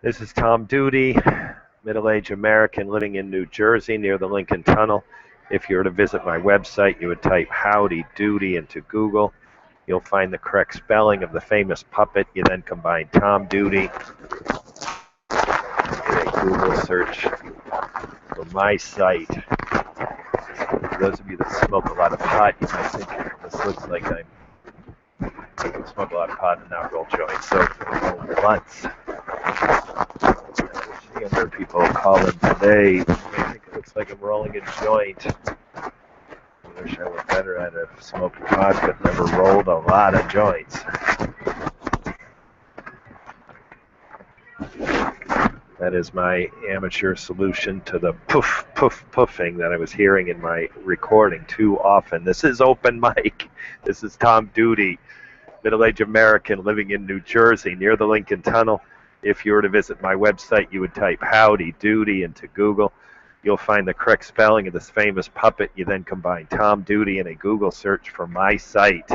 This is Tom Duty, middle-aged American living in New Jersey near the Lincoln Tunnel. If you were to visit my website, you would type Howdy Doody into Google. You'll find the correct spelling of the famous puppet. You then combine Tom Duty in a Google search for my site. For those of you that smoke a lot of pot, you might think this looks like I smoke a lot of pot and not roll joints. So roll blunts. Younger people call them today. I think it looks like I'm rolling a joint. I wish I were better at it. Smoked pot, but never rolled a lot of joints. That is my amateur solution to the poof, poof, poofing that I was hearing in my recording too often. This is open mic. This is Tom Duty, middle-aged American living in New Jersey near the Lincoln Tunnel. If you were to visit my website, you would type Howdy Doody into Google. You'll find the correct spelling of this famous puppet. You then combine Tom Duty in a Google search for my site.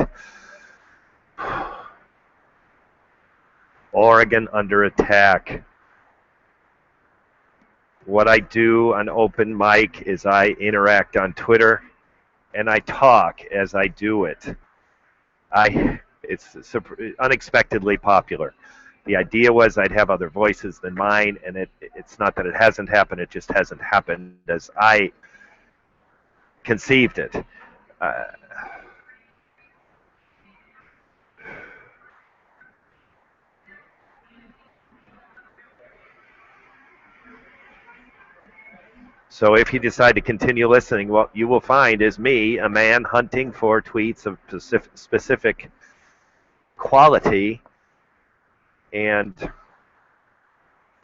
Oregon under attack. What I do on open mic is I interact on Twitter and I talk as I do it. It's unexpectedly popular. The idea was I'd have other voices than mine, and it's not that it hasn't happened, it just hasn't happened as I conceived it. So if you decide to continue listening, what you will find is me, a man hunting for tweets of specific quality and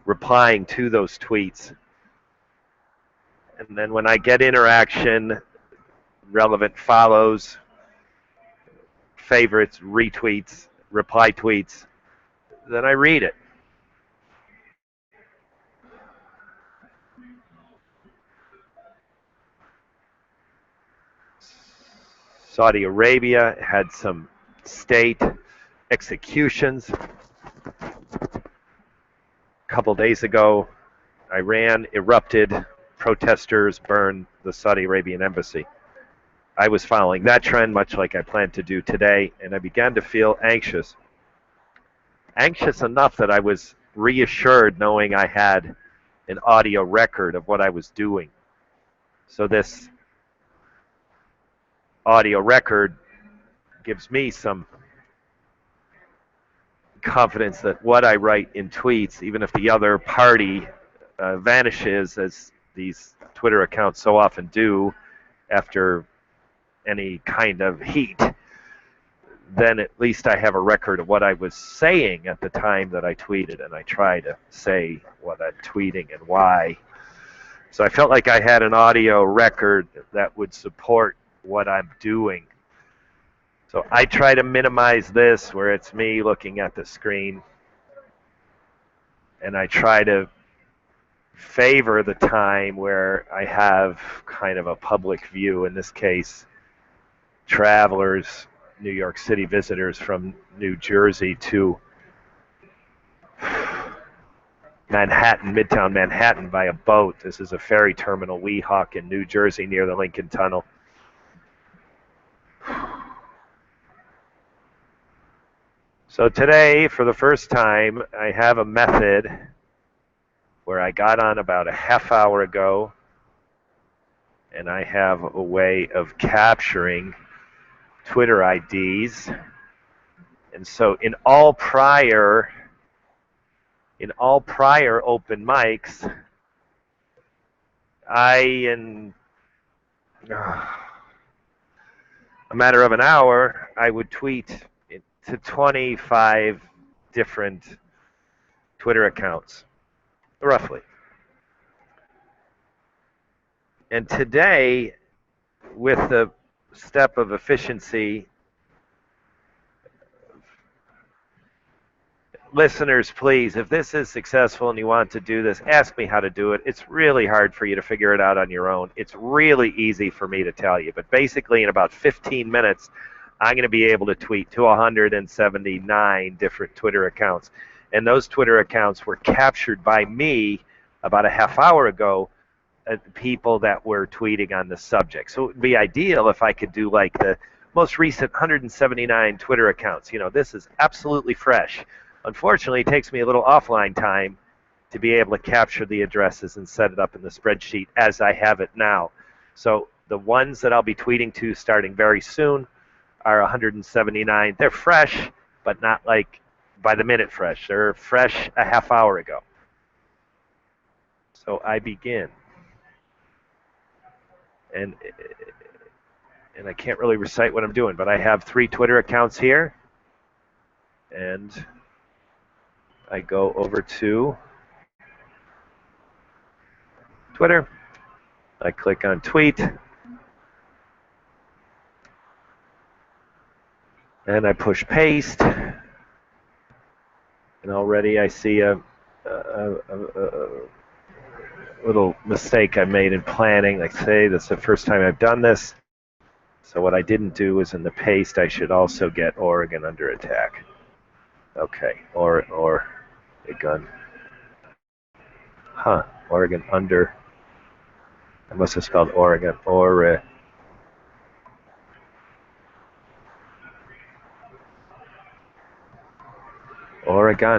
replying to those tweets. And then when I get interaction, relevant follows, favorites, retweets, reply tweets, then I read it. Saudi Arabia had some state executions. A couple days ago, Iran erupted. Protesters burned the Saudi Arabian embassy. I was following that trend, much like I plan to do today, and I began to feel anxious. Anxious enough that I was reassured knowing I had an audio record of what I was doing. So this audio record gives me some confidence that what I write in tweets, even if the other party vanishes, as these Twitter accounts so often do after any kind of heat, then at least I have a record of what I was saying at the time that I tweeted, and I try to say what I'm tweeting and why. So I felt like I had an audio record that would support what I'm doing. So I try to minimize this where it's me looking at the screen, and I try to favor the time where I have kind of a public view, in this case, travelers, New York City visitors from New Jersey to Manhattan, Midtown Manhattan by a boat. This is a ferry terminal, Weehawken in New Jersey near the Lincoln Tunnel. So today, for the first time, I have a method where I got on about a half hour ago, and I have a way of capturing Twitter IDs. And so in all prior open mics, in a matter of an hour, I would tweet to 25 different Twitter accounts, roughly. And today, with the step of efficiency, listeners, please, if this is successful and you want to do this, ask me how to do it. It's really hard for you to figure it out on your own. It's really easy for me to tell you. But basically, in about 15 minutes, I'm going to be able to tweet to 179 different Twitter accounts. And those Twitter accounts were captured by me about a half hour ago, people that were tweeting on the subject. So it would be ideal if I could do like the most recent 179 Twitter accounts. This is absolutely fresh. Unfortunately, it takes me a little offline time to be able to capture the addresses and set it up in the spreadsheet as I have it now. So the ones that I'll be tweeting to starting very soon are 179. They're fresh, but not like by the minute fresh. They're fresh a half hour ago. So I begin. And I can't really recite what I'm doing, but I have 3 Twitter accounts here. And I go over to Twitter. I click on tweet. And I push paste. And already I see a little mistake I made in planning. Like say that's the first time I've done this. So what I didn't do is in the paste I should also get Oregon under attack. Okay, or a gun. Oregon under. I must have spelled Oregon. Oregon.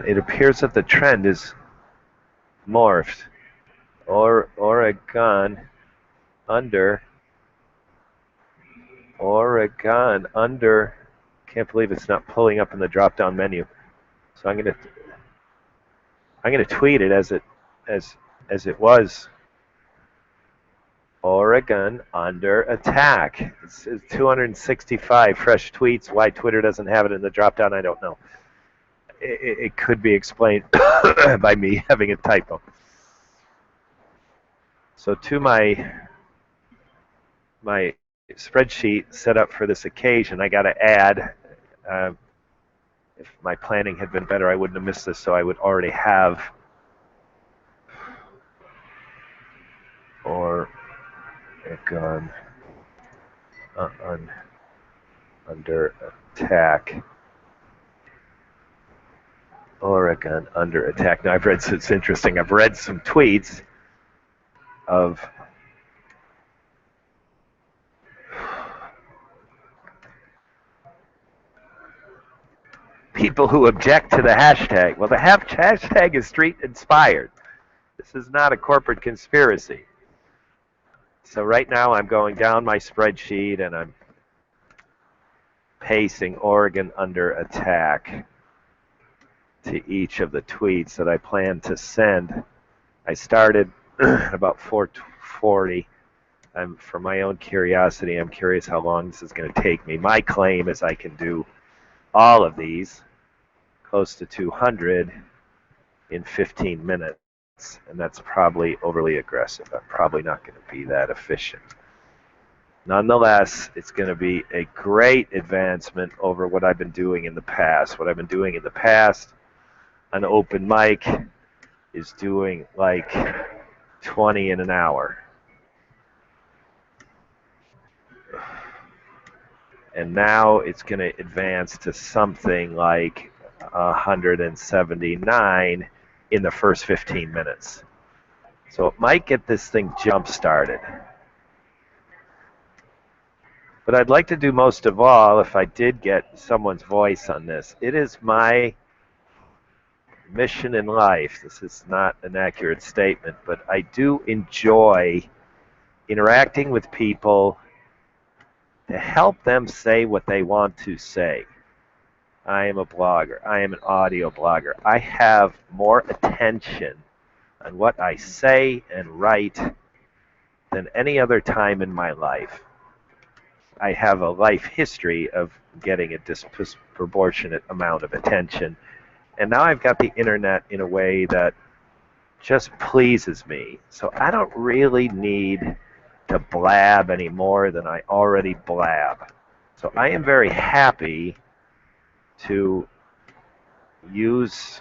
It appears that the trend is morphed. Oregon under. Oregon under. Can't believe it's not pulling up in the drop-down menu. So I'm gonna tweet it as it was. Oregon under attack. It's 265 fresh tweets. Why Twitter doesn't have it in the drop-down, I don't know. It could be explained by me having a typo. So to my spreadsheet set up for this occasion, I got to add. If my planning had been better, I wouldn't have missed this. So I would already have Oregon under attack. Oregon under attack. Now it's interesting. I've read some tweets of people who object to the hashtag. Well, the hashtag is street inspired. This is not a corporate conspiracy. So right now I'm going down my spreadsheet and I'm pasting Oregon under attack to each of the tweets that I plan to send. I started about 4:40. For my own curiosity, I'm curious how long this is going to take me. My claim is I can do all of these, close to 200, in 15 minutes. And that's probably overly aggressive. I'm probably not going to be that efficient. Nonetheless, it's going to be a great advancement over what I've been doing in the past. What I've been doing in the past, an open mic, is doing like 20 in an hour. And now it's going to advance to something like 179 in the first 15 minutes. So it might get this thing jump-started. But I'd like to do most of all, if I did get someone's voice on this, it is my mission in life. This is not an accurate statement, but I do enjoy interacting with people to help them say what they want to say. I am a blogger. I am an audio blogger. I have more attention on what I say and write than any other time in my life. I have a life history of getting a disproportionate amount of attention. And now I've got the internet in a way that just pleases me. So I don't really need to blab any more than I already blab. So I am very happy to use,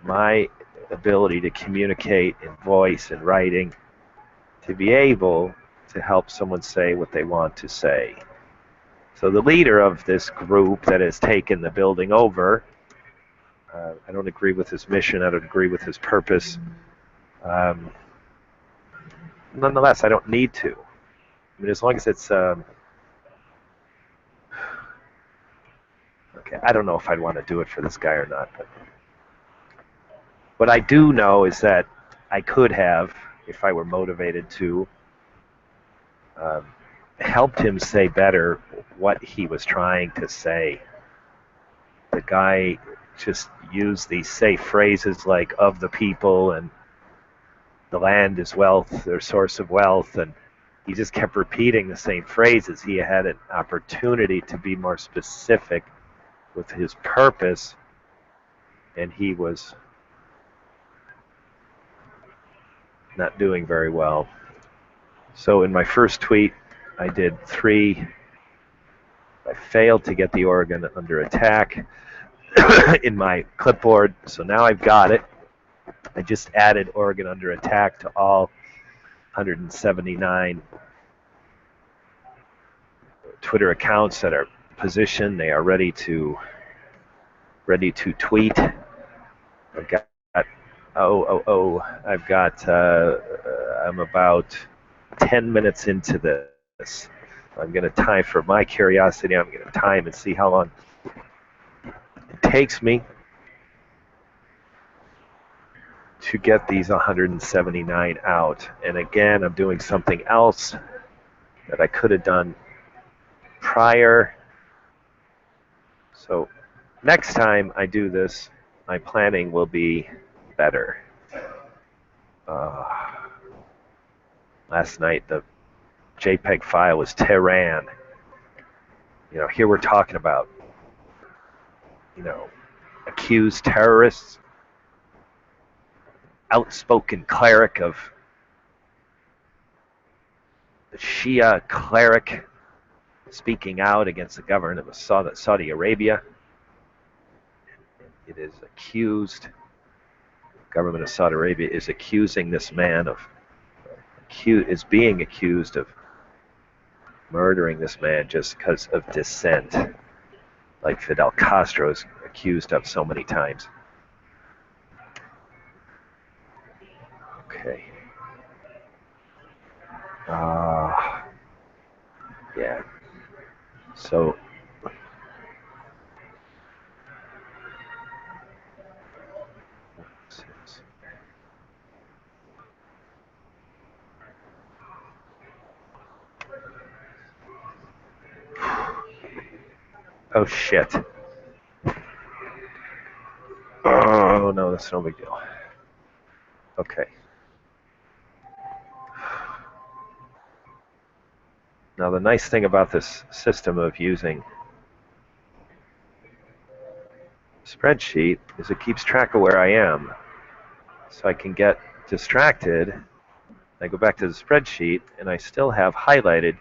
my ability to communicate in voice and writing to be able to help someone say what they want to say. So the leader of this group that has taken the building over I don't agree with his mission. I don't agree with his purpose. Nonetheless, I don't need to. I mean, as long as it's okay. I don't know if I'd want to do it for this guy or not. But what I do know is that I could have, if I were motivated to, helped him say better what he was trying to say. The guy just used these safe phrases like "of the people" and "the land is wealth, their source of wealth," and he just kept repeating the same phrases. He had an opportunity to be more specific with his purpose, and he was not doing very well. So in my first tweet, I did 3. I failed to get the Oregon under attack in my clipboard, so now I've got it. I just added Oregon under attack to all 179 Twitter accounts that are positioned. They are ready to tweet. I've got I've got I'm about 10 minutes into this. I'm going to time, for my curiosity, I'm going to time and see how long it takes me to get these 179 out. And again, I'm doing something else that I could have done prior. So next time I do this, my planning will be better. Last night, the JPEG file was Tehran. Here we're talking about, accused terrorists, outspoken cleric of the Shia cleric speaking out against the government of Saudi Arabia. It is accused, the government of Saudi Arabia is accusing this man is being accused of murdering this man just because of dissent, like Fidel Castro is accused of so many times. Okay. Yeah. So oh shit. Oh no, that's no big deal. Okay. Now the nice thing about this system of using spreadsheet is it keeps track of where I am. So I can get distracted. I go back to the spreadsheet and I still have highlighted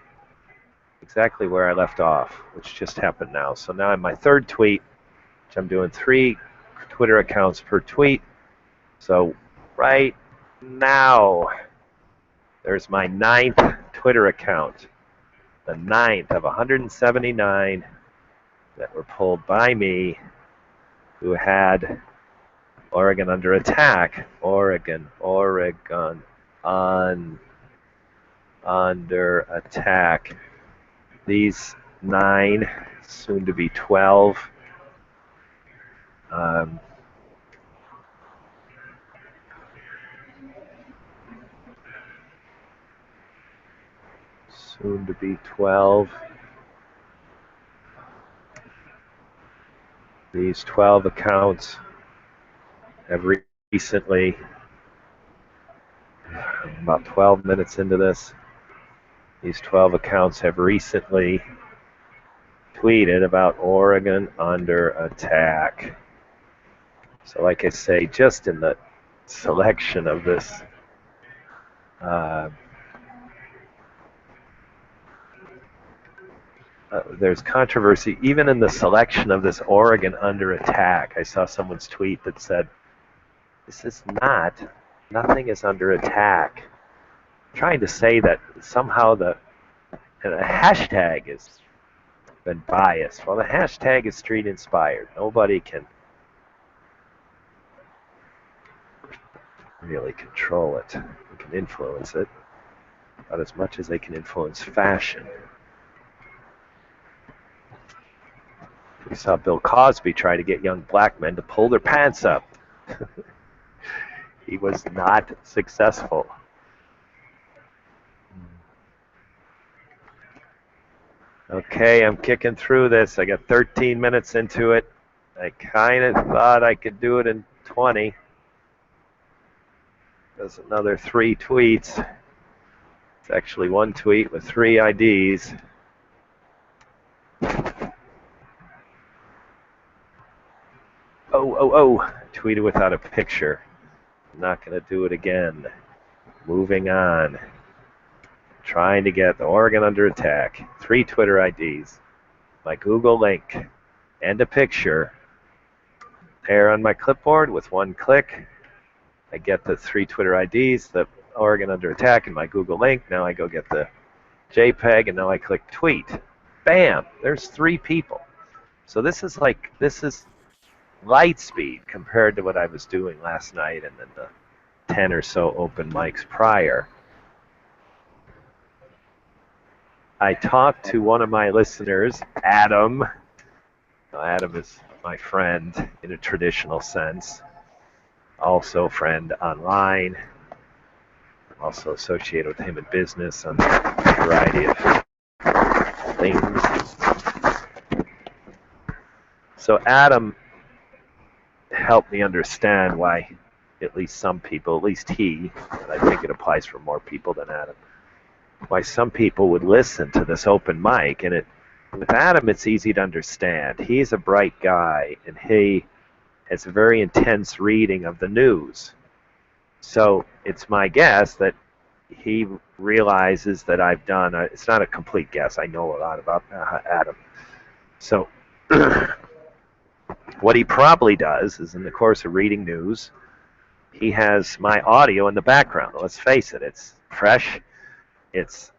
exactly where I left off, which just happened now. So now in my third tweet, which I'm doing 3 Twitter accounts per tweet. So right now, there's my 9th Twitter account. The 9th of 179 that were pulled by me, who had Oregon under attack. Oregon under attack. These 9, soon to be 12. Soon to be 12. These 12 accounts have recently, about 12 minutes into this, these 12 accounts have recently tweeted about Oregon under attack. So like I say, just in the selection of this there's controversy even in the selection of this Oregon under attack. I saw someone's tweet that said, this is nothing is under attack. I'm trying to say that somehow the hashtag has been biased. Well, the hashtag is street inspired. Nobody can really control it. We can influence it, not as much as they can influence fashion. We saw Bill Cosby try to get young black men to pull their pants up. He was not successful. Okay, I'm kicking through this. I got 13 minutes into it. I kind of thought I could do it in 20. There's another 3 tweets. It's actually 1 tweet with 3 IDs. Oh, tweeted without a picture. I'm not going to do it again. Moving on. Trying to get the Oregon under attack. 3 Twitter IDs. My Google link. And a picture. There on my clipboard with 1 click. I get the 3 Twitter IDs, the Oregon under attack, and my Google link. Now I go get the JPEG, and now I click tweet. Bam! There's 3 people. So this is light speed compared to what I was doing last night and then the 10 or so open mics prior. I talked to one of my listeners, Adam. Adam is my friend in a traditional sense. Also friend online. Also associated with him in business on a variety of things. So Adam helped me understand why at least some people, at least he, and I think it applies for more people than Adam, why some people would listen to this open mic. And with Adam, it's easy to understand. He's a bright guy, and he has a very intense reading of the news. So it's my guess that he realizes that I've done, it's not a complete guess, I know a lot about Adam. So what he probably does is in the course of reading news, he has my audio in the background. Let's face it, it's fresh, it's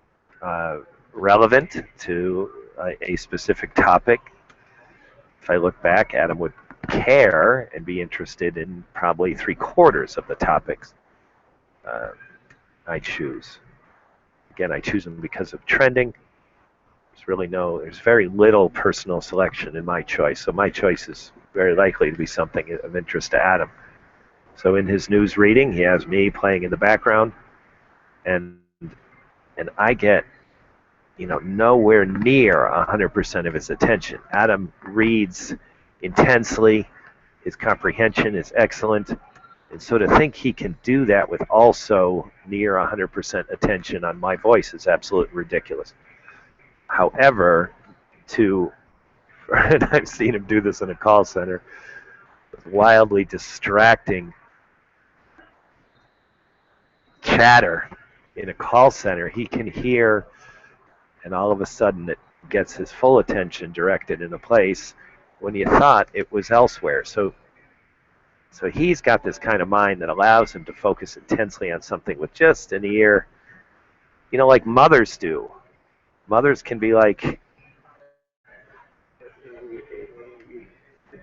relevant to a specific topic. If I look back, Adam would care and be interested in probably 3/4 of the topics I choose. Again, I choose them because of trending. There's very little personal selection in my choice. So my choice is very likely to be something of interest to Adam. So in his news reading, he has me playing in the background, and I get, nowhere near 100% of his attention. Adam reads intensely. His comprehension is excellent. And so to think he can do that with also near 100% attention on my voice is absolutely ridiculous. However, and I've seen him do this in a call center, with wildly distracting chatter in a call center, he can hear, and all of a sudden it gets his full attention directed in a place when you thought it was elsewhere. So he's got this kind of mind that allows him to focus intensely on something with just an ear, like mothers do. Mothers can be like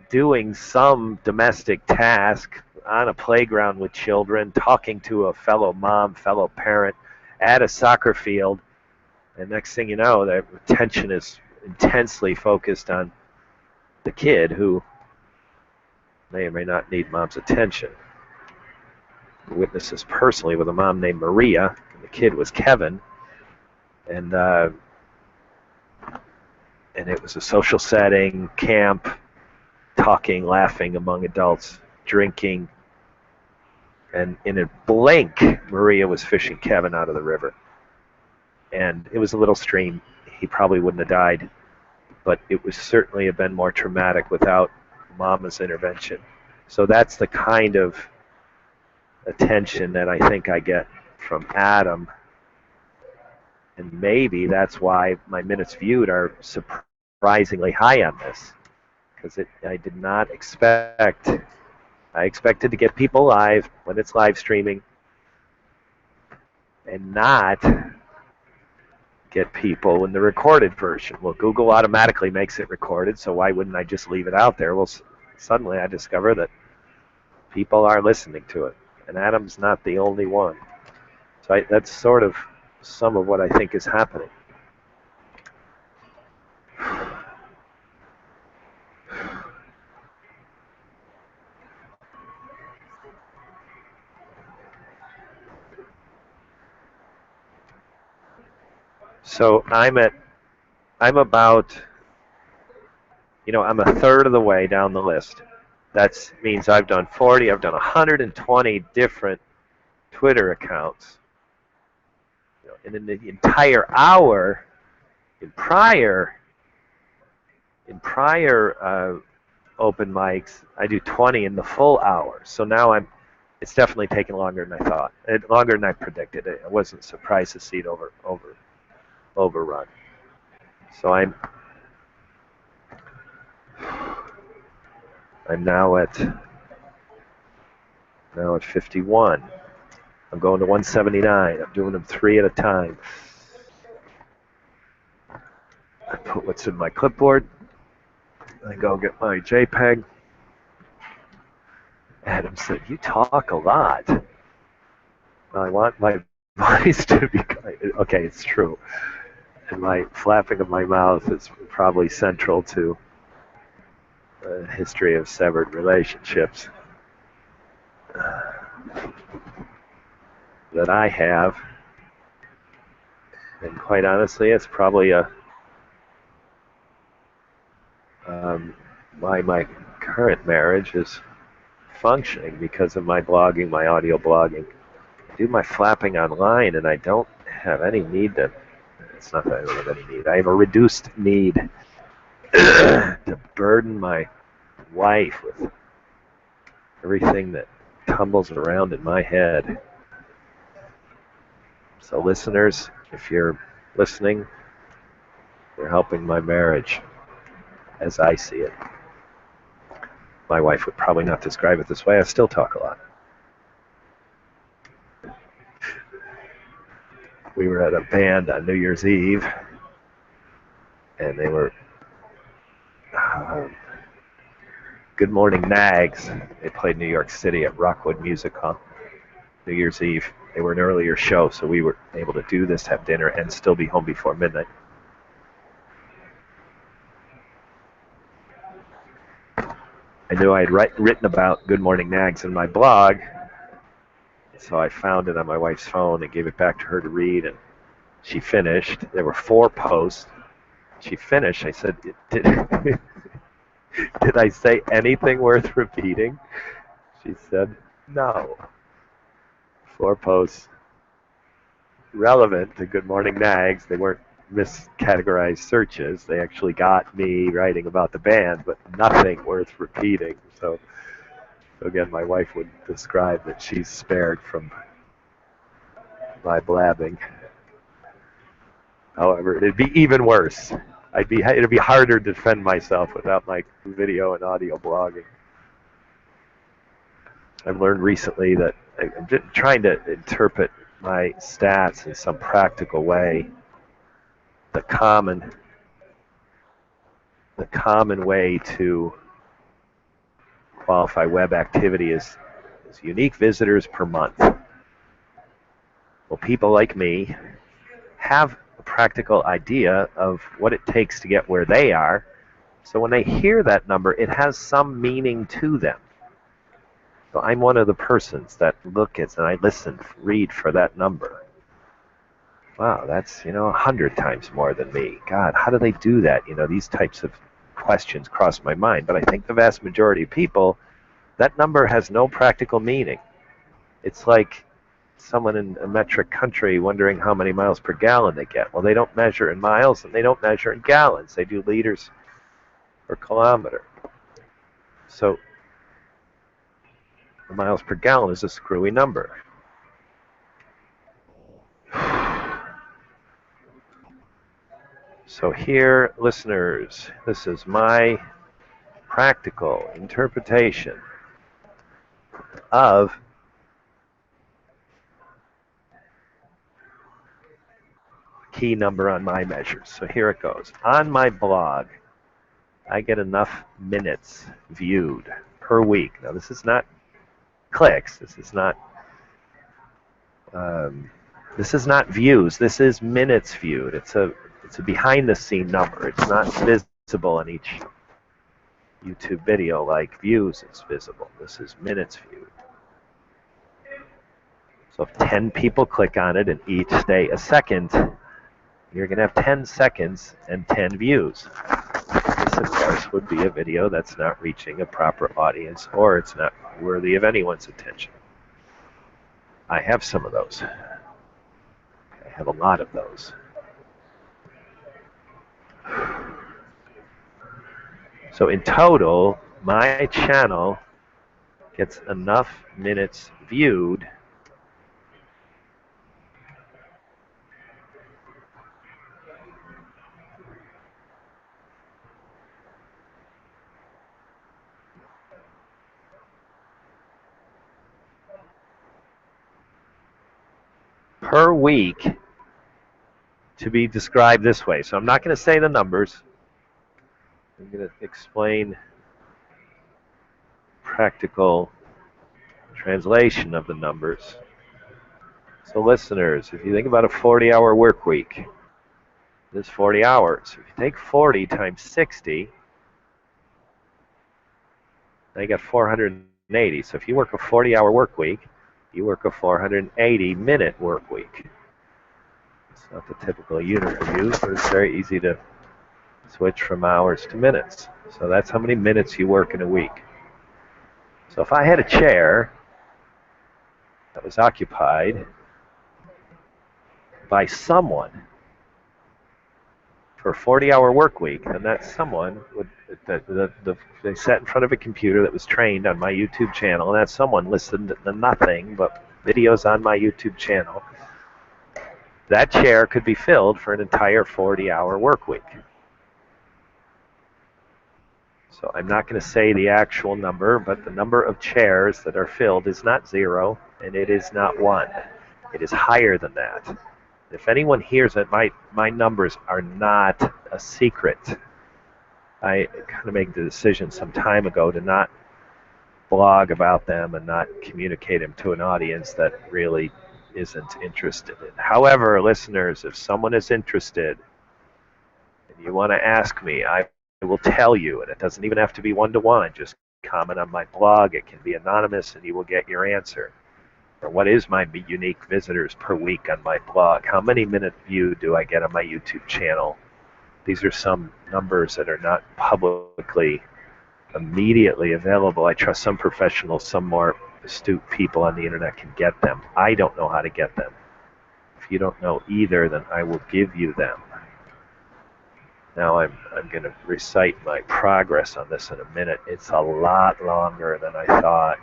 doing some domestic task on a playground with children, talking to a fellow mom, fellow parent at a soccer field, and next thing you know, their attention is intensely focused on the kid who may or may not need mom's attention. I witnessed this personally with a mom named Maria, and the kid was Kevin, and it was a social setting, camp, talking, laughing among adults, drinking, and in a blink, Maria was fishing Kevin out of the river. And it was a little stream. He probably wouldn't have died, but it would certainly have been more traumatic without Mama's intervention. So that's the kind of attention that I think I get from Adam. And maybe that's why my minutes viewed are surprisingly high on this, because I did not expect. I expected to get people live when it's live streaming and not get people in the recorded version. Well, Google automatically makes it recorded, so why wouldn't I just leave it out there? Well, suddenly I discover that people are listening to it. and Adam's not the only one. So that's sort of some of what I think is happening. So I'm about, I'm a third of the way down the list. That means I've done 40, I've done 120 different Twitter accounts. And in the entire hour, in prior open mics, I do 20 in the full hour. So now it's definitely taken longer than I thought, longer than I predicted. I wasn't surprised to see it overrun. So I'm now at 51. I'm going to 179. I'm doing them 3 at a time. I put what's in my clipboard. I go get my JPEG. Adam said, "You talk a lot." I want my voice to be okay. It's true, and my flapping of my mouth is probably central to a history of severed relationships that I have, and quite honestly, it's probably why my current marriage is functioning, because of my blogging, my audio blogging. I do my flapping online, and I don't have any need to. It's not that I don't have any need. I have a reduced need to burden my wife with everything that tumbles around in my head. So listeners, if you're listening, you're helping my marriage as I see it. My wife would probably not describe it this way. I still talk a lot. We were at a band on New Year's Eve, and they were Good Morning Nags. They played New York City at Rockwood Music Hall. New Year's Eve. They were an earlier show, so we were able to do this, have dinner, and still be home before midnight. I knew I had written about Good Morning Nags in my blog, so I found it on my wife's phone and gave it back to her to read, and she finished. There were 4 posts. She finished. I said, did I say anything worth repeating? She said, no. 4 posts relevant to Good Morning Nags. They weren't miscategorized searches. They actually got me writing about the band, but nothing worth repeating. So again, my wife would describe that she's spared from my blabbing. However, it'd be even worse. It'd be harder to defend myself without my video and audio blogging. I've learned recently that I'm just trying to interpret my stats in some practical way. The common way to qualify web activity is unique visitors per month. Well, people like me have a practical idea of what it takes to get where they are. So when they hear that number, it has some meaning to them. So I'm one of the persons that look at and I listen, read for that number. Wow, that's 100 times more than me. God, how do they do that? These types of questions cross my mind. But I think the vast majority of people, that number has no practical meaning. It's like someone in a metric country wondering how many miles per gallon they get. Well, they don't measure in miles and they don't measure in gallons. They do liters per kilometer. So the miles per gallon is a screwy number. So here, listeners, this is my practical interpretation of key number on my measures. So here it goes. On my blog, I get enough minutes viewed per week. Now, this is not clicks. This is not This is not views. This is minutes viewed. It's a behind the scene number. It's not visible in each YouTube video like views is visible. This is minutes viewed. So if 10 people click on it and each stay a second, you're going to have 10 seconds and 10 views. This, of course, would be a video that's not reaching a proper audience, or it's not worthy of anyone's attention. I have some of those. I have a lot of those. So in total, my channel gets enough minutes viewed per week to be described this way. So I'm not going to say the numbers. I'm going to explain practical translation of the numbers. So listeners, if you think about a 40-hour work week, this 40 hours. If you take 40 times 60, now you got 480. So if you work a 40-hour work week, you work a 480-minute work week. It's not the typical unit of use, but it's very easy to switch from hours to minutes. So that's how many minutes you work in a week. So if I had a chair that was occupied by someone for a 40-hour work week, then that someone would they sat in front of a computer that was trained on my YouTube channel, and that someone listened to nothing but videos on my YouTube channel. That chair could be filled for an entire 40-hour work week. So I'm not going to say the actual number, but the number of chairs that are filled is not 0, and it is not 1. It is higher than that. If anyone hears it, my numbers are not a secret. I kind of made the decision some time ago to not blog about them and not communicate them to an audience that really isn't interested in. However, listeners, if someone is interested and you want to ask me, I will tell you, and it doesn't even have to be one-to-one. Just comment on my blog. It can be anonymous, and you will get your answer. Or what is my unique visitors per week on my blog? How many minute view do I get on my YouTube channel? These are some numbers that are not publicly immediately available. I trust some professionals, some more astute people on the internet can get them. I don't know how to get them. If you don't know either, then I will give you them. Now I'm going to recite my progress on this in a minute. It's a lot longer than I thought.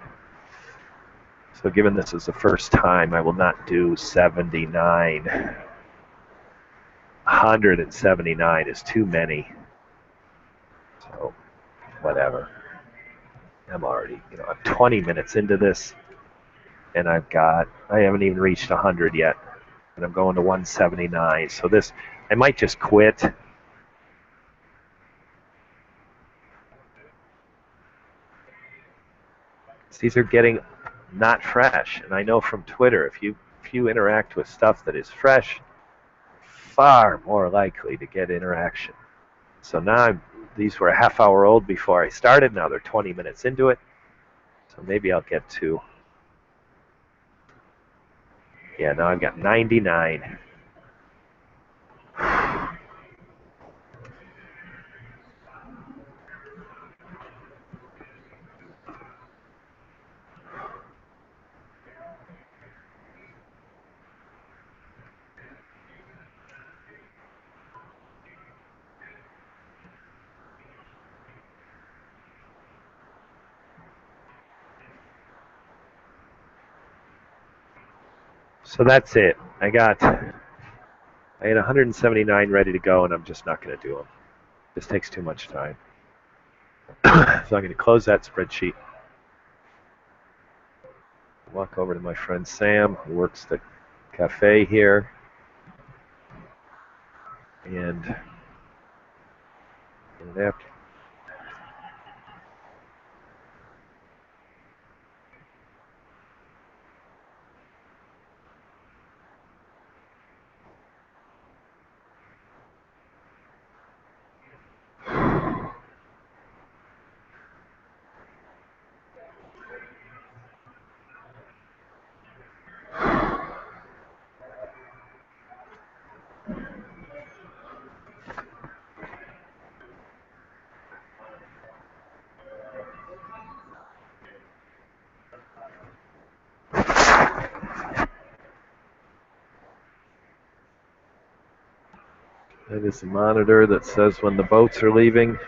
So given this is the first time, I will not do 79. 179 is too many. So whatever. I'm already, I'm 20 minutes into this, and I haven't even reached 100 yet, and I'm going to 179. So this, I might just quit. These are getting not fresh, and I know from Twitter, if you interact with stuff that is fresh, far more likely to get interaction. So now these were a half hour old before I started. Now they're 20 minutes into it. So maybe I'll get to, yeah, now I've got 99. So that's it. I had 179 ready to go, and I'm just not going to do them. This takes too much time. So I'm going to close that spreadsheet. Walk over to my friend Sam, who works the cafe here. And after, That is the monitor that says when the boats are leaving.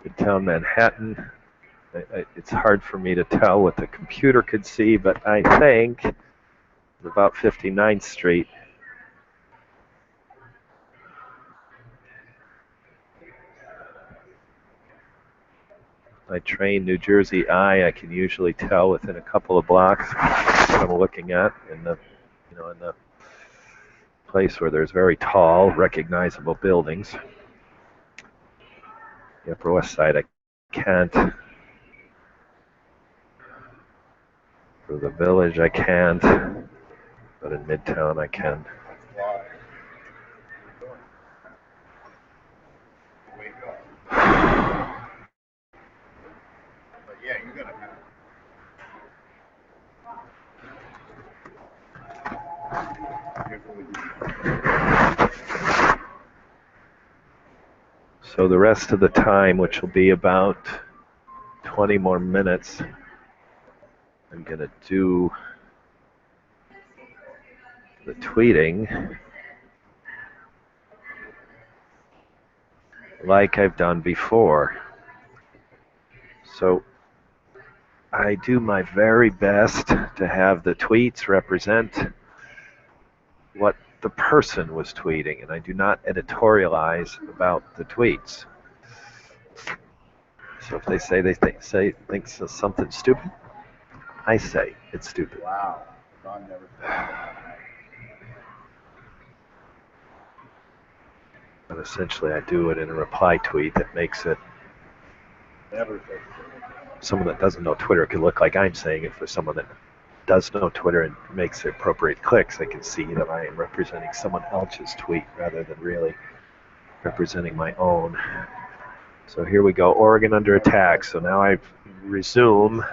Midtown Manhattan. It's hard for me to tell what the computer could see, but I think it's about 59th Street. My train, New Jersey I can usually tell within a couple of blocks what I'm looking at in the place where there's very tall, recognizable buildings. The Upper West Side I can't. For the Village I can't, but in Midtown I can. So the rest of the time, which will be about 20 more minutes, I'm going to do the tweeting like I've done before. So I do my very best to have the tweets represent what the person was tweeting, and I do not editorialize about the tweets. So if they say think something stupid, I say it's stupid. Wow. Don never said that. But essentially, I do it in a reply tweet that makes it. Never said Someone that doesn't know Twitter can look like I'm saying it. For someone that does know Twitter and makes the appropriate clicks, they can see that I am representing someone else's tweet rather than really representing my own. So here we go, Oregon under attack. So now I resume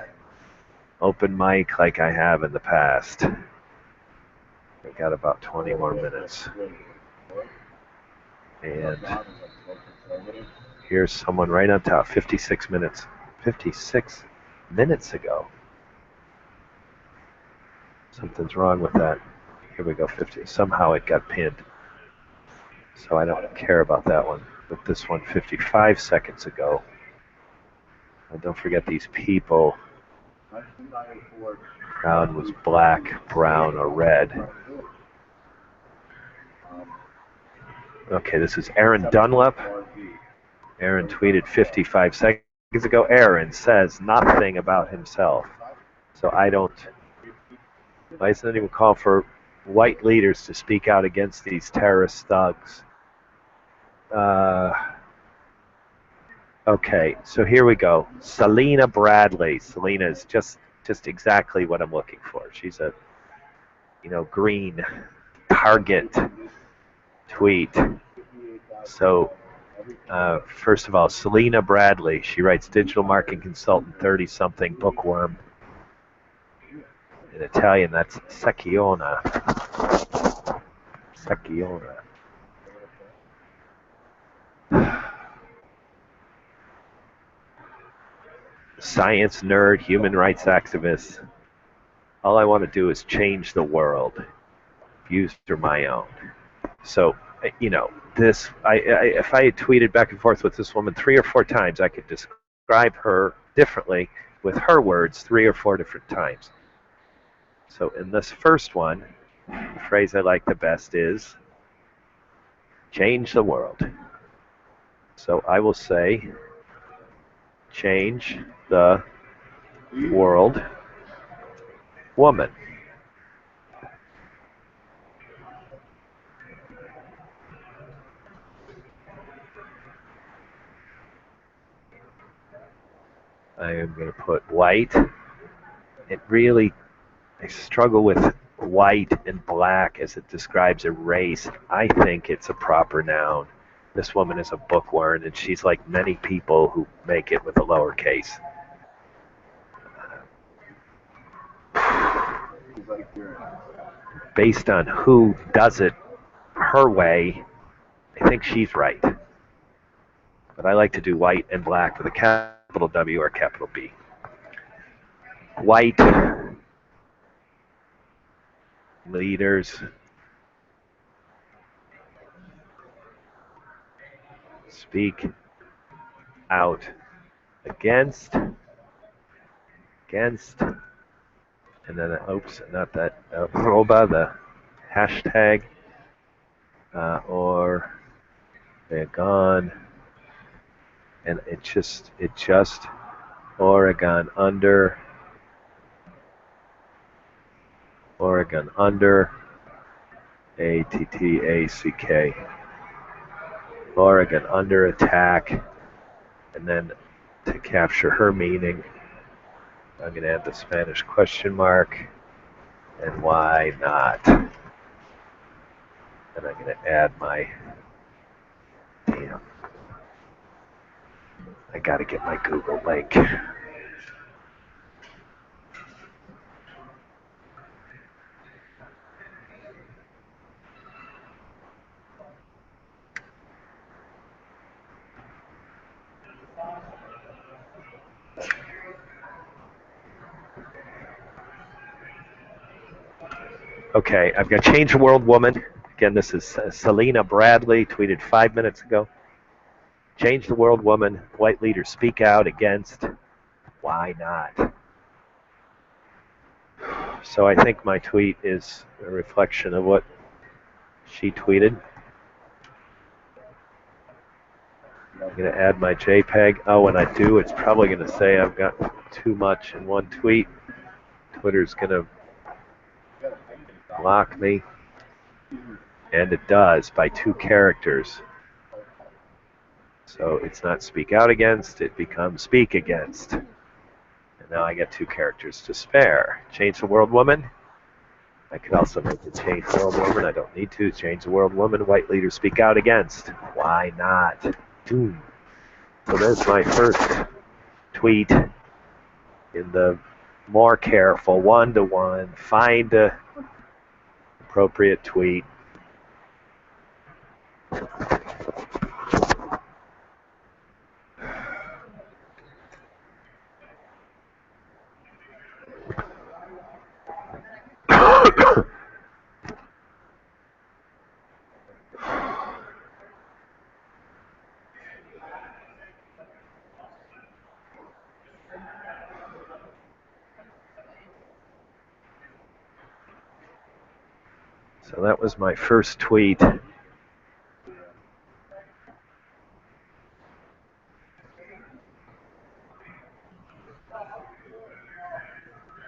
open mic like I have in the past. I've got about 20 more minutes. And here's someone right on top, 56 minutes. 56 minutes ago. Something's wrong with that. Here we go, 50. Somehow it got pinned. So I don't care about that one. But this one, 55 seconds ago. And don't forget these people. Crown was black, brown, or red. Okay, this is Aaron Dunlap. Aaron tweeted 55 seconds ago. Aaron says nothing about himself. So I don't. Why doesn't anyone call for white leaders to speak out against these terrorist thugs? Okay, so here we go. Selena Bradley. Selena is just exactly what I'm looking for. She's a, green target tweet. So, first of all, Selena Bradley. She writes digital marketing consultant, 30-something, bookworm. In Italian, that's secchiona. Secchiona. Science nerd, human rights activist. All I want to do is change the world. Views are my own. So, this. If I had tweeted back and forth with this woman 3 or 4 times, I could describe her differently with her words 3 or 4 different times. So in this first one, the phrase I like the best is change the world. So I will say change the world, woman. I am going to put white. I struggle with white and black as it describes a race. I think it's a proper noun. This woman is a bookworm, and she's like many people who make it with a lowercase. Based on who does it her way, I think she's right. But I like to do white and black with a capital W or capital B. White leaders speak out against, and then, oops, not that, arroba, the hashtag, or they're gone, and it just, Oregon under, ATTACK, Oregon under attack, and then to capture her meaning, I'm going to add the Spanish question mark, and why not? And I'm going to add my, damn, I got to get my Google link. Okay, I've got Change the World Woman. Again, this is Selena Bradley, tweeted 5 minutes ago. Change the World Woman, white leaders speak out against, why not? So I think my tweet is a reflection of what she tweeted. I'm going to add my JPEG. Oh, when I do, it's probably going to say I've got too much in one tweet. Twitter's going to block me. And it does by 2 characters. So it's not speak out against, it becomes speak against. And now I get 2 characters to spare. Change the World Woman. I could also make it Change the World Woman. I don't need to. Change the World Woman. White leaders speak out against. Why not? Boom. So there's my first tweet in the more careful one-to-one. Find the appropriate tweet. So that was my first tweet.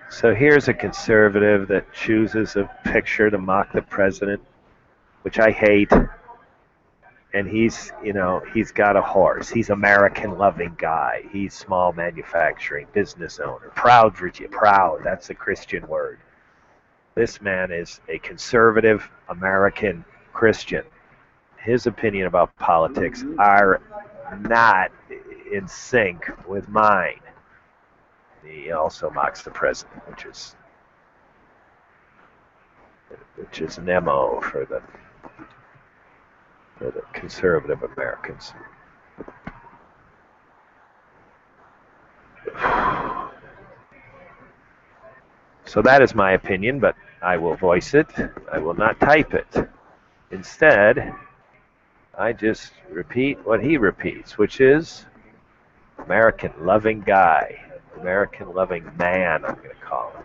So here's a conservative that chooses a picture to mock the president, which I hate. And he's got a horse. He's American-loving guy. He's small manufacturing business owner. Proud, Virginia. Proud. That's a Christian word. This man is a conservative American Christian. His opinion about politics are not in sync with mine. He also mocks the president, which is an MO for the conservative Americans. So that is my opinion, but I will voice it. I will not type it. Instead, I just repeat what he repeats, which is American-loving guy, American-loving man, I'm going to call him.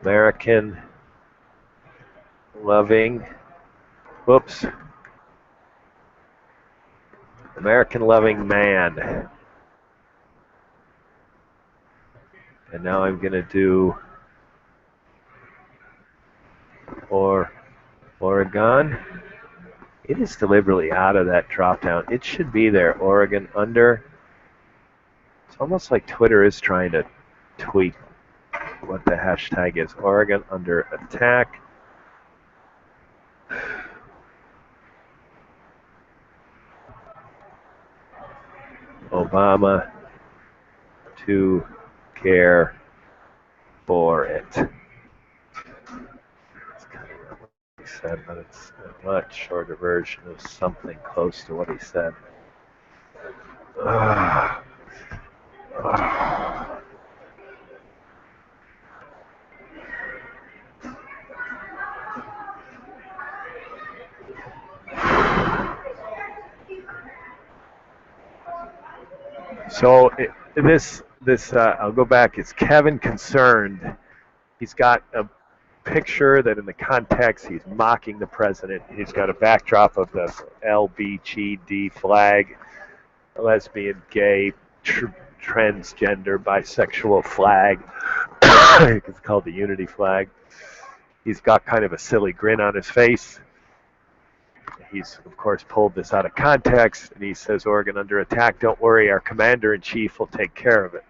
American-loving, American-loving man. And now I'm going to do Oregon. It is deliberately out of that drop down. It should be there. Oregon under. It's almost like Twitter is trying to tweet what the hashtag is. Oregon under attack. Obama to care for it. said, but it's a much shorter version of something close to what he said. So I'll go back. It's Kevin Concerned. He's got a picture that in the context he's mocking the president. He's got a backdrop of the LBGD flag, lesbian, gay, transgender, bisexual flag. It's called the unity flag. He's got kind of a silly grin on his face. He's, of course, pulled this out of context, and he says, Oregon under attack, don't worry, our commander-in-chief will take care of it.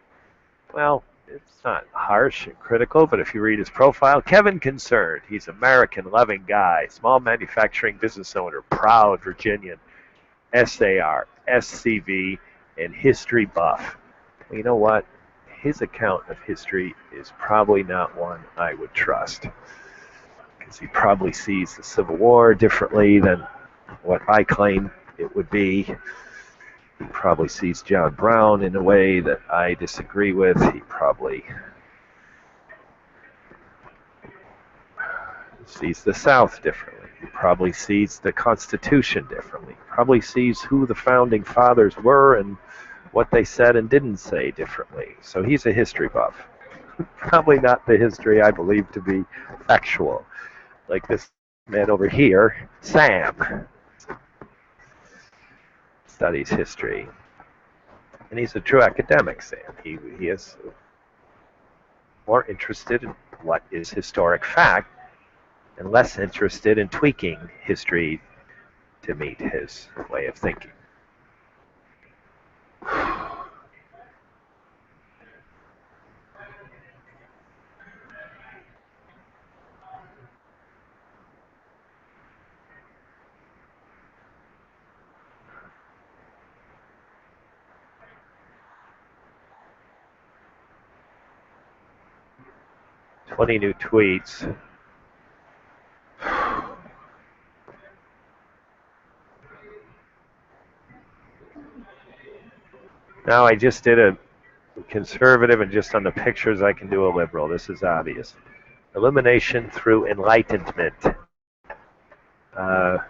Well, it's not harsh and critical, but if you read his profile, Kevin Concerned, he's American, loving guy, small manufacturing business owner, proud Virginian, SAR, SCV, and history buff. Well, you know what? His account of history is probably not one I would trust, because he probably sees the Civil War differently than what I claim it would be. He probably sees John Brown in a way that I disagree with. He probably sees the South differently. He probably sees the Constitution differently. He probably sees who the founding fathers were and what they said and didn't say differently. So he's a history buff. Probably not the history I believe to be factual. Like this man over here, Sam, studies history. And he's a true academic, Sam. He is more interested in what is historic fact and less interested in tweaking history to meet his way of thinking. "20 new tweets. Now I just did a conservative, and just on the pictures I can do a liberal. This is obvious. Illumination through enlightenment. And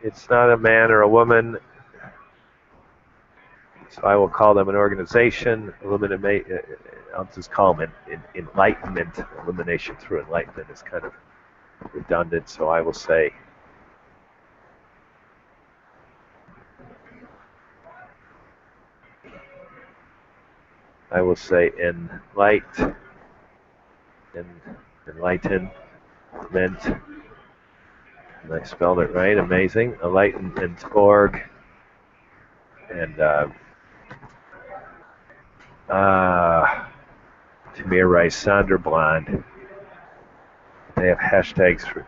it's not a man or a woman, so I will call them an organization. I'll just call them enlightenment. Illumination through enlightenment is kind of redundant, so I will say enlightenment. And I spelled it right. Amazing. Enlightenment.org. And Tamir Rice, Sandra Blonde. They have hashtags for.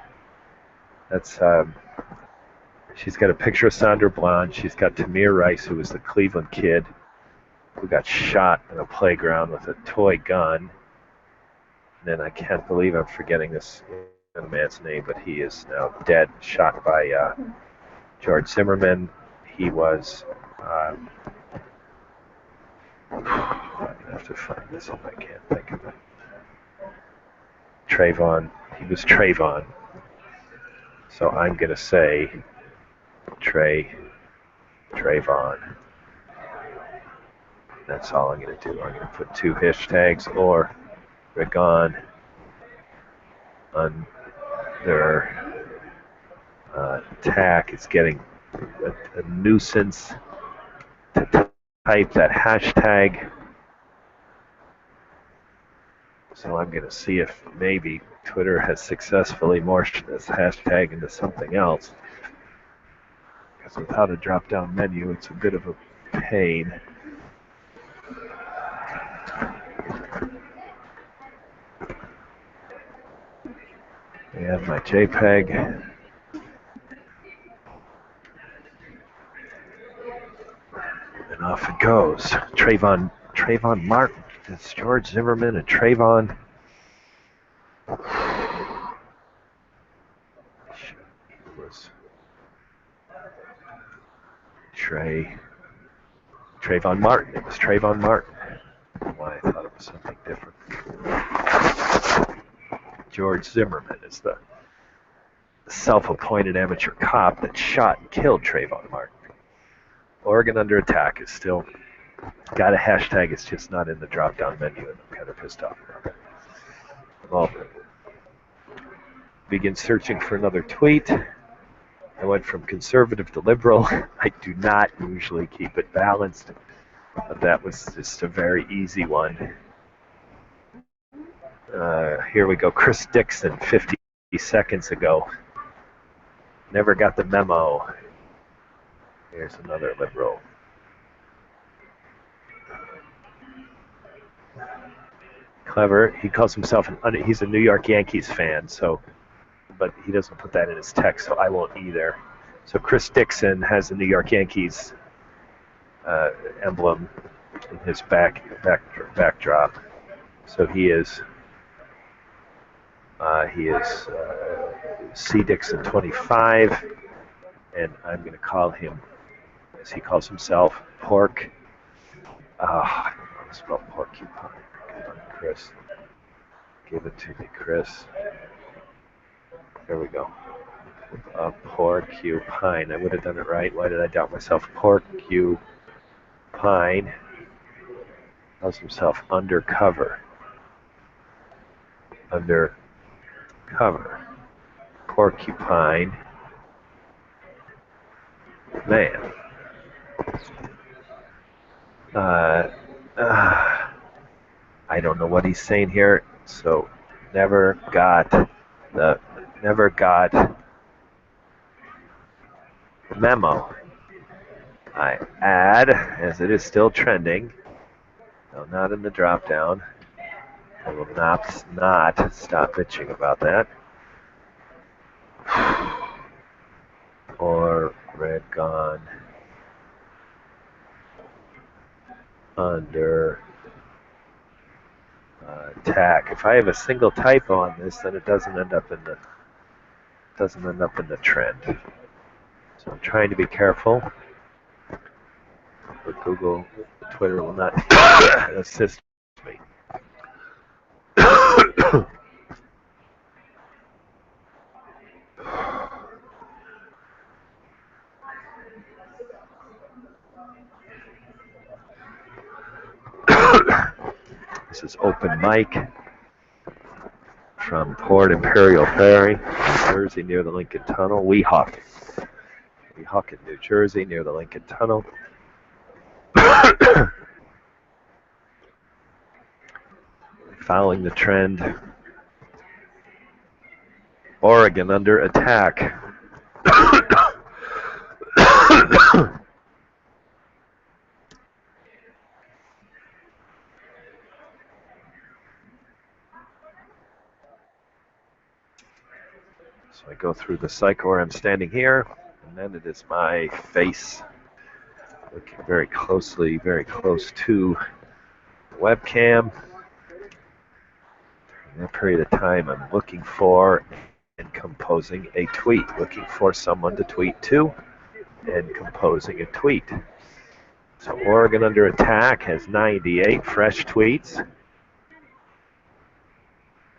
That's. She's got a picture of Sandra Blonde. She's got Tamir Rice, who was the Cleveland kid who got shot in a playground with a toy gun. And then I can't believe I'm forgetting this man's name, but he is now dead, shot by George Zimmerman. He was. I'm going to have to find this if I can't think of it. Trayvon. He was Trayvon. So I'm going to say Trayvon. That's all I'm going to do. I'm going to put 2 hashtags or Regon under attack. It's getting a nuisance to type that hashtag. So I'm going to see if maybe Twitter has successfully morphed this hashtag into something else. Because without a drop-down menu, it's a bit of a pain. I have my JPEG. And off it goes. Trayvon Martin. It's George Zimmerman and Trayvon. Trayvon Martin. It was Trayvon Martin. I don't know why I thought it was something different. George Zimmerman is the self-appointed amateur cop that shot and killed Trayvon Martin. Oregon under attack is still got a hashtag. It's just not in the drop-down menu, and I'm kind of pissed off about that. Well, begin searching for another tweet. I went from conservative to liberal. I do not usually keep it balanced, but that was just a very easy one. Here we go. Chris Dixon, 50 seconds ago. Never got the memo. Here's another liberal. Clever. He calls himself he's a New York Yankees fan, so, but he doesn't put that in his text, so I won't either. So Chris Dixon has the New York Yankees emblem in his backdrop. So he is C. Dixon 25, and I'm going to call him, as he calls himself, Pork. I spelled porcupine. Come on, Chris. Give it to me, Chris. There we go. Porcupine. I would have done it right. Why did I doubt myself? Porcupine. Calls himself undercover. Undercover. Porcupine. Man. I don't know what he's saying here. So never got the memo. I add, as it is still trending, no, not in the drop down. I will not stop bitching about that. Oregon under attack. If I have a single typo on this, then it doesn't end up in the trend. So I'm trying to be careful. But Twitter will not assist me. This is open mic from Port Imperial Ferry, New Jersey, near the Lincoln Tunnel. Weehawken, New Jersey, near the Lincoln Tunnel. Following the trend, Oregon under attack. So I go through the cycle where I'm standing here, and then it is my face looking very close to the webcam. In that period of time, I'm looking for and composing a tweet, looking for someone to tweet to and composing a tweet. So Oregon under attack has 98 fresh tweets.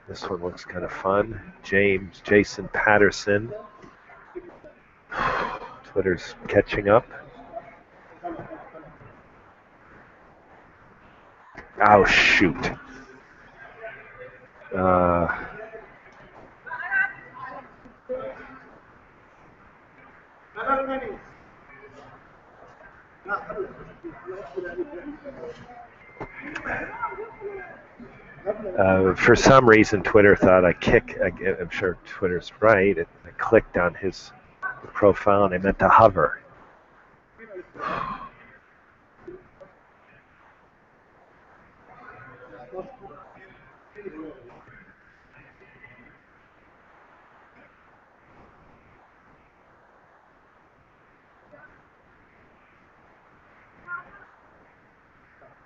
This one looks kind of fun. Jason Patterson. Twitter's catching up. Oh, shoot. For some reason, Twitter thought I'm sure Twitter's right. I clicked on his profile and I meant to hover.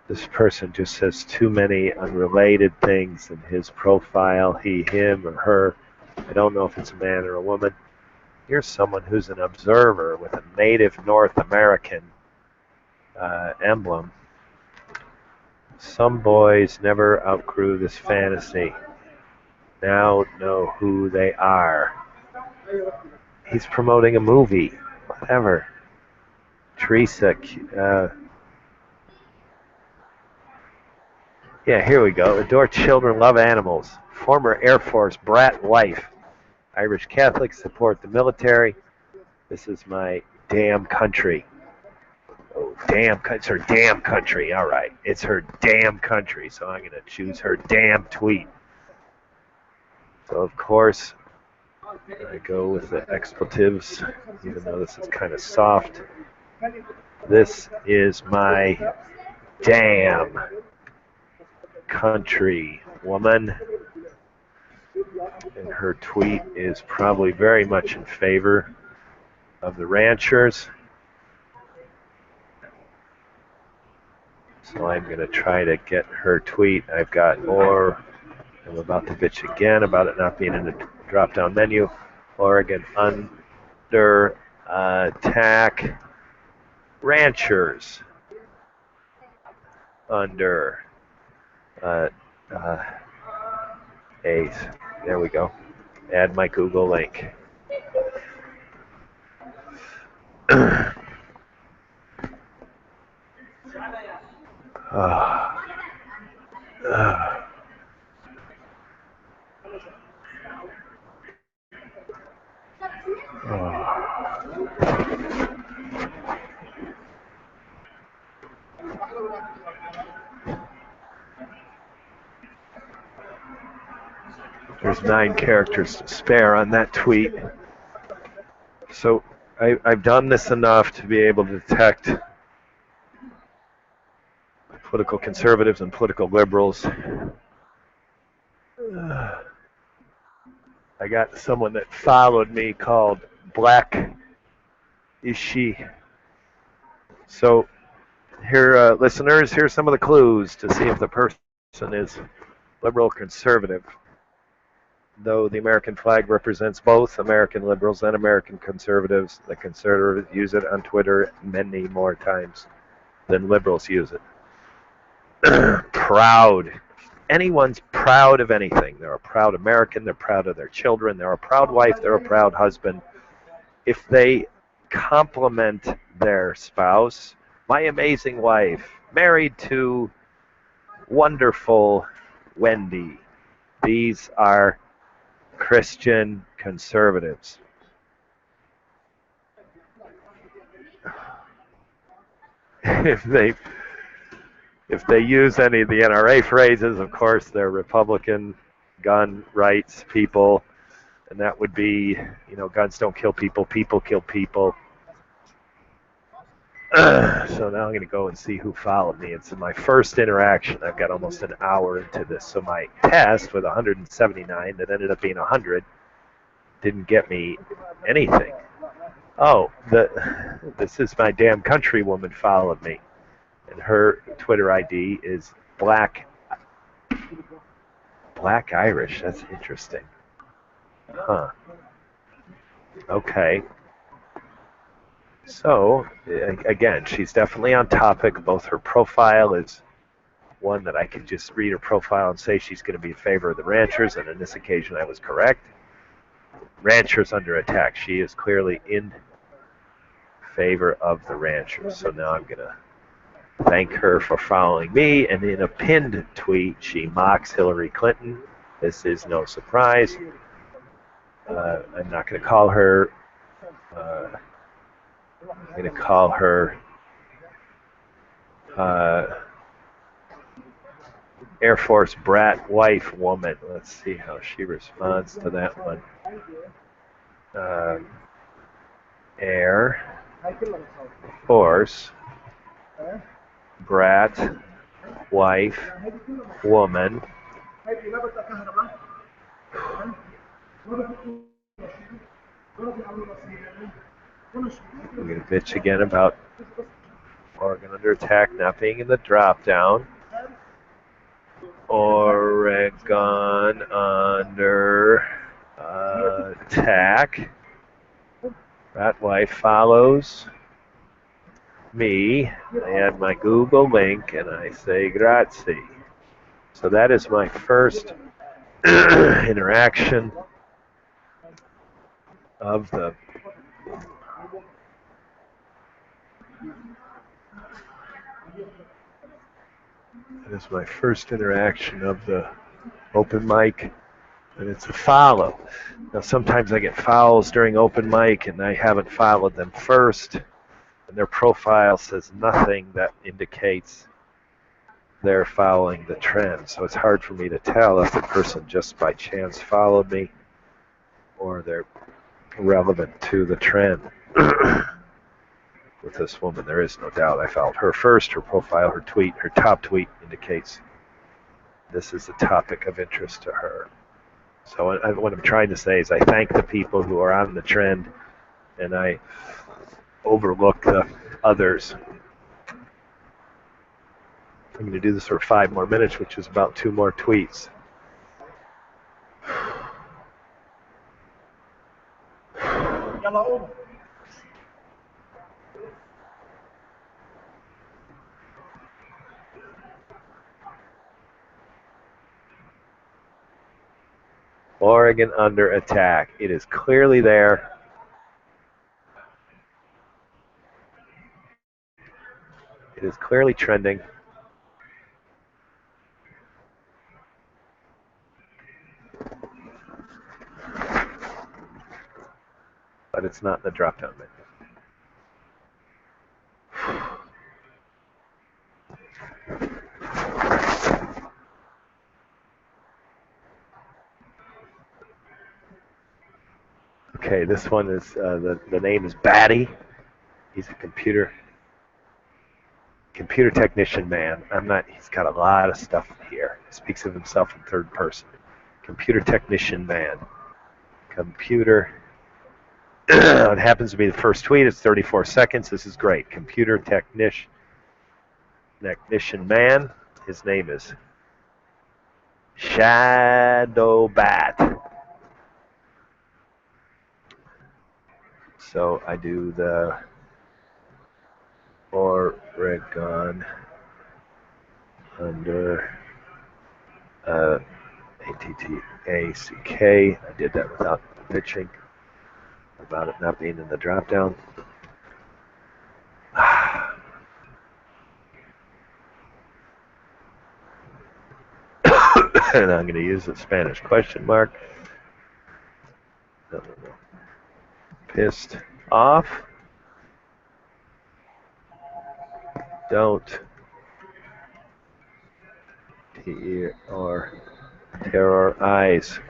This person just says too many unrelated things in his profile. He, him, or her. I don't know if it's a man or a woman. Here's someone who's an observer with a native North American emblem. Some boys never outgrew this fantasy. Now know who they are. He's promoting a movie. Whatever. Teresa. Yeah, here we go. Adore children, love animals. Former Air Force brat wife. Irish Catholic, support the military. This is my damn country. Oh, damn, it's her damn country. All right, it's her damn country. So I'm going to choose her damn tweet. So, of course, I go with the expletives, even though this is kind of soft. This is my damn country, woman. And her tweet is probably very much in favor of the ranchers. So I'm going to try to get her tweet. I've got more. I'm about to bitch again about it not being in the drop-down menu. Oregon under attack. Ranchers under eighth. There we go. Add my Google link. There's 9 characters to spare on that tweet. So I've done this enough to be able to detect political conservatives and political liberals. I got someone that followed me called Black Is She. So here, listeners, here's some of the clues to see if the person is liberal or conservative. Though the American flag represents both American liberals and American conservatives, the conservatives use it on Twitter many more times than liberals use it. Proud. Anyone's proud of anything. They're a proud American. They're proud of their children. They're a proud wife. They're a proud husband. If they compliment their spouse, my amazing wife, married to wonderful Wendy, these are Christian conservatives. If they use any of the NRA phrases, of course, they're Republican gun rights people, and that would be, guns don't kill people, people kill people. So now I'm going to go and see who followed me. It's my first interaction. I've got almost an hour into this. So my test with 179 that ended up being 100 didn't get me anything. Oh, this is my damn countrywoman followed me. And her Twitter ID is Black Irish. That's interesting. Huh. Okay. So, again, she's definitely on topic. Both her profile is one that I could just read her profile and say she's going to be in favor of the ranchers, and on this occasion I was correct. Ranchers under attack. She is clearly in favor of the ranchers. So now I'm going to thank her for following me, and in a pinned tweet, she mocks Hillary Clinton. This is no surprise. I'm not going to call her... I'm going to call her Air Force brat wife woman. Let's see how she responds to that one. Air Force brat wife woman. I'm going to bitch again about Oregon under attack not being in the drop-down. Oregon under attack. That wife follows me. I add my Google link and I say grazie. So that is my first interaction of the open mic, and it's a follow. Now sometimes I get follows during open mic and I haven't followed them first, and their profile says nothing that indicates they're following the trend. So it's hard for me to tell if the person just by chance followed me or they're relevant to the trend. With this woman, there is no doubt I followed her first. Her profile, her tweet, her top tweet indicates this is a topic of interest to her. So what I'm trying to say is I thank the people who are on the trend and I overlook the others. I'm going to do this for 5 more minutes, which is about 2 more tweets. Yellow. Oregon under attack. It is clearly there. It is clearly trending. But it's not in the drop-down menu. Okay, this one is, the name is Batty. He's a computer technician man. He's got a lot of stuff here. He speaks of himself in third person. Computer technician man. Computer. It happens to be the first tweet. It's 34 seconds. This is great. Computer technician man. His name is Shadowbat. So I do the Oregon under ATTACK. I did that without pitching about it not being in the drop down. And I'm going to use the Spanish question mark. No. Pissed off. Don't terrorize.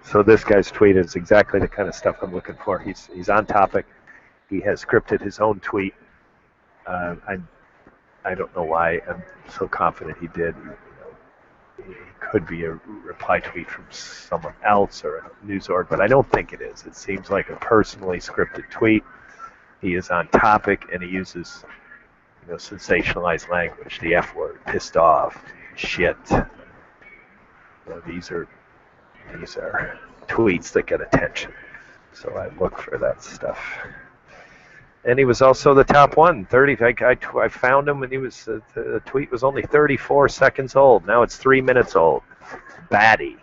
So this guy's tweet is exactly the kind of stuff I'm looking for. He's on topic. He has scripted his own tweet. I don't know why I'm so confident he did. It could be a reply tweet from someone else or a news org, but I don't think it is. It seems like a personally scripted tweet. He is on topic and he uses, sensationalized language, the F word, pissed off, shit. These are tweets that get attention. So I look for that stuff. And he was also the top one. I found him when the tweet was only 34 seconds old. Now it's 3 minutes old. Batty.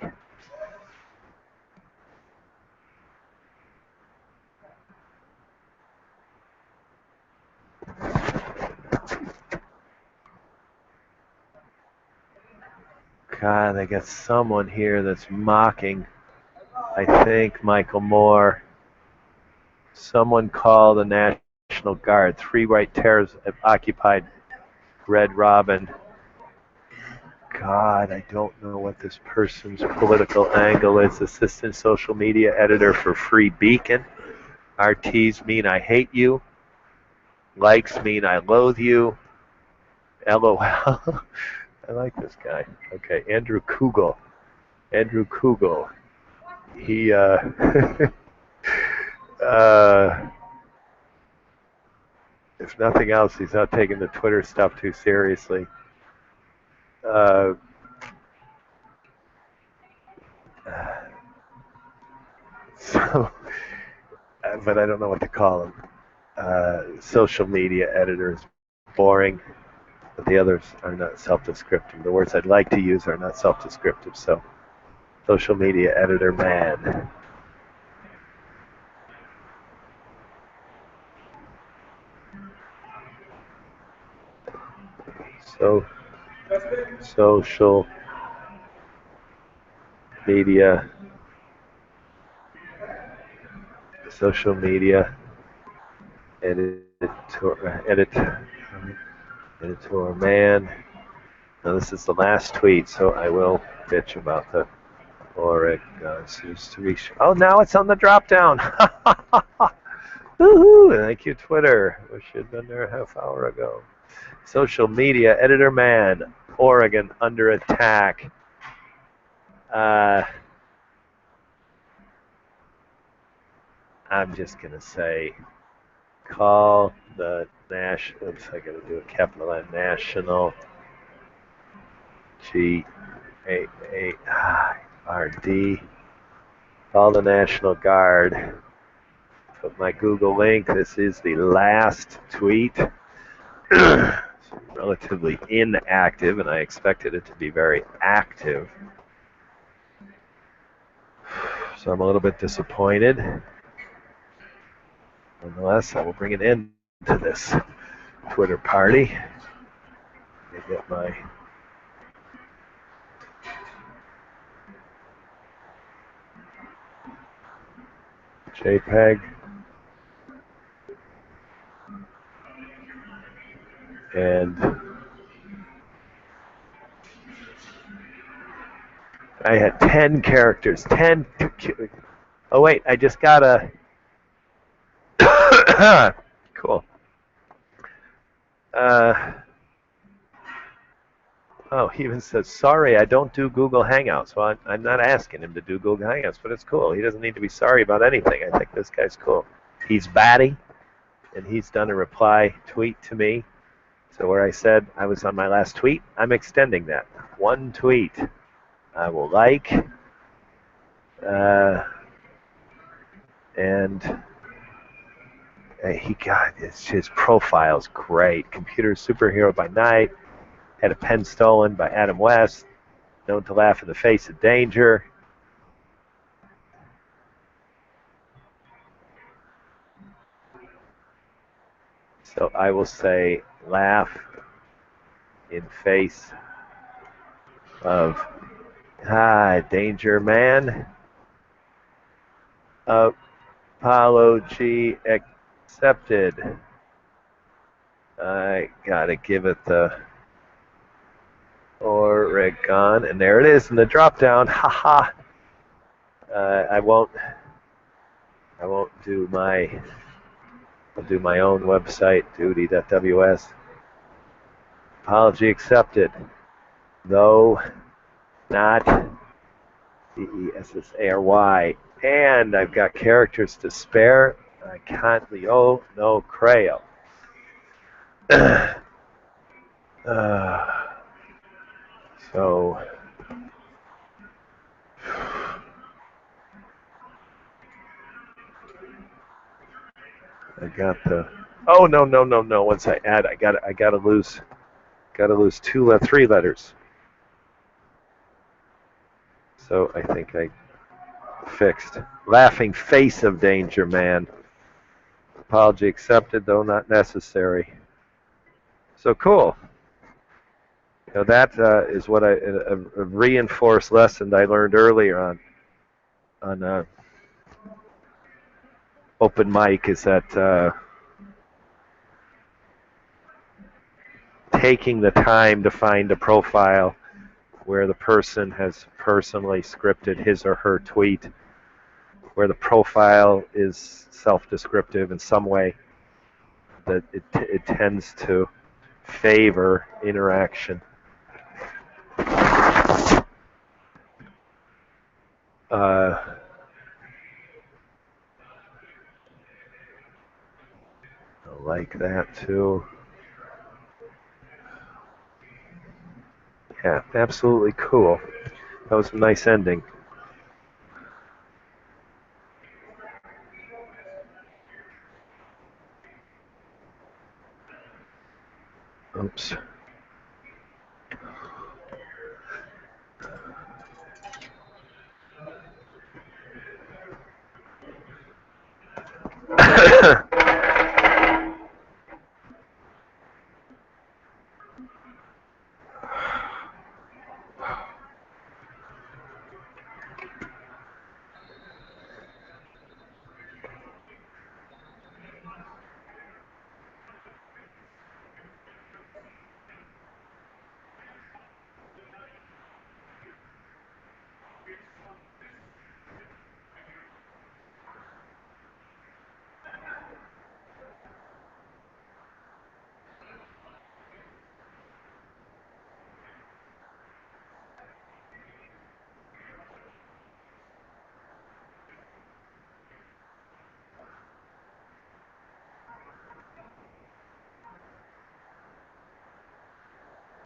God, I got someone here that's mocking, I think, Michael Moore. Someone called the National Guard. 3 white terrorists have occupied Red Robin. God, I don't know what this person's political angle is. Assistant social media editor for Free Beacon. RTs mean I hate you. Likes mean I loathe you. LOL. I like this guy. Okay, Andrew Kugel. He if nothing else, he's not taking the Twitter stuff too seriously. Uh, so, but I don't know what to call him. Social media editor is boring, but the others are not self-descriptive. The words I'd like to use are not self-descriptive. So, social media editor man. So, social media, editor man. Now this is the last tweet, so I will bitch about the Oregon. Oh, now it's on the drop down. Woohoo! Thank you, Twitter. Wish you'd been there a half hour ago. Social media editor man, Oregon under attack. I'm just gonna say, call the national. Oops, I gotta do a capital N. National GAARD. Call the National Guard. Put my Google link. This is the last tweet. Relatively inactive, and I expected it to be very active. So I'm a little bit disappointed. Nonetheless, I will bring an end to this Twitter party. Let me get my JPEG. And I had 10 characters. 10. Oh, wait, I just got a. Cool. Oh, he even says, sorry, I don't do Google Hangouts. Well, I'm not asking him to do Google Hangouts, but it's cool. He doesn't need to be sorry about anything. I think this guy's cool. He's batty, and he's done a reply tweet to me. So where I said I was on my last tweet, I'm extending that. One tweet I will like. And his profile's great. Computer superhero by night. Had a pen stolen by Adam West. Known to laugh in the face of danger. So I will say laugh in face of danger man. Apology accepted. I gotta give it the Oregon, and there it is in the drop down. Haha. I won't do my. I'll do my own website, duty.ws. Apology accepted. Though not Cessary. And I've got characters to spare. I can't Leo, no Creo. So I got the. Oh no. Once I add, I gotta lose 3 letters. So I think I fixed. Laughing face of danger man. Apology accepted, though not necessary. So cool. You know, that is what a reinforced lesson I learned earlier on open mic is that taking the time to find a profile where the person has personally scripted his or her tweet, where the profile is self-descriptive in some way, that it tends to favor interaction. I like that too. Yeah, absolutely cool. That was a nice ending. Oops.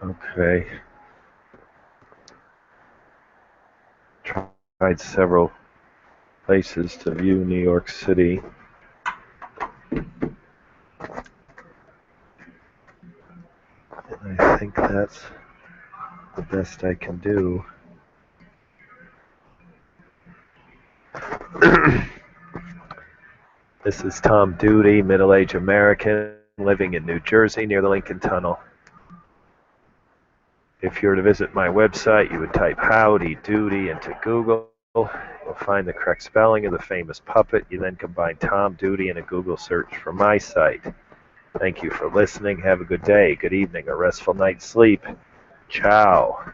Okay. Tried several places to view New York City. And I think that's the best I can do. This is Tom Duty, middle-aged American, living in New Jersey near the Lincoln Tunnel. If you were to visit my website, you would type Howdy Doody into Google. You'll find the correct spelling of the famous puppet. You then combine Tom Duty in a Google search for my site. Thank you for listening. Have a good day, good evening, a restful night's sleep. Ciao.